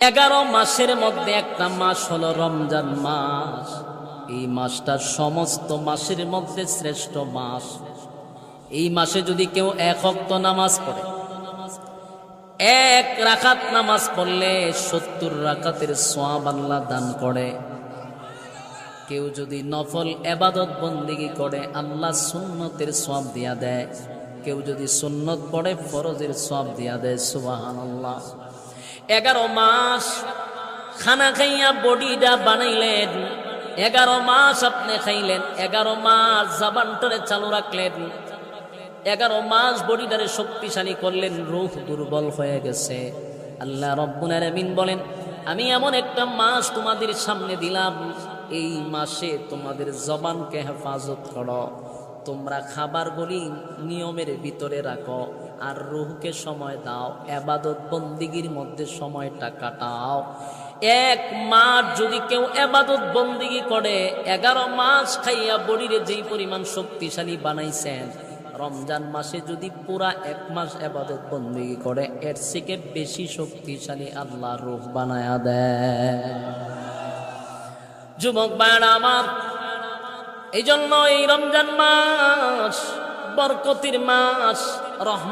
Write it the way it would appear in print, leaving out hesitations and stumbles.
11 মাসের মধ্যে একটা মাস হলো রমজান মাস। এই মাসটা সমস্ত মাসের মধ্যে শ্রেষ্ঠ মাস। এই মাসে যদি কেউ 1 ওয়াক্ত নামাজ পড়ে, 1 রাকাত নামাজ পড়লে 70 রাকাতের সওয়াব আল্লাহ দান করে। কেউ যদি নফল ইবাদত বন্দেগী করে আল্লাহ সুন্নতের সওয়াব দিয়া দেয়। কেউ যদি সুন্নত পড়ে ফরজের সওয়াব দিয়া দেয়। সুবহানাল্লাহ। 11 মাস খানা খাইয়া বডিটা বানাইলেন, 11 মাস আপনি খাইলেন, 11 মাস জবানটারে চালু রাখলেন, 11 মাস বডিটারে শক্তিশালী করলেন, রূহ দুর্বল হয়ে গেছে। আল্লাহ রব্বুল আলামিন বলেন, আমি এমন একটা মাস তোমাদের সামনে দিলাম, এই মাসে তোমাদের জবানকে হেফাজত করো, তোমরা খাবারগুলি নিয়মের ভিতরে রাখো, আর রূহকে সময় দাও, ইবাদত বন্দিগির মধ্যে সময়টা কাটাও। 1 মাস যদি কেউ ইবাদত বন্দিগি করে, 11 মাস খাইয়া বডিরে যেই পরিমাণ শক্তিশালী বানাইছেন, রমজান মাসে যদি পুরা 1 মাস ইবাদত বন্দিগি করে, এর থেকে বেশি শক্তিশালী আল্লাহ রূহ বানায়া দেয়। যুবক ভাইরা আমার, এই জন্য এই রমজান মাস বরকতির মাস, রহমত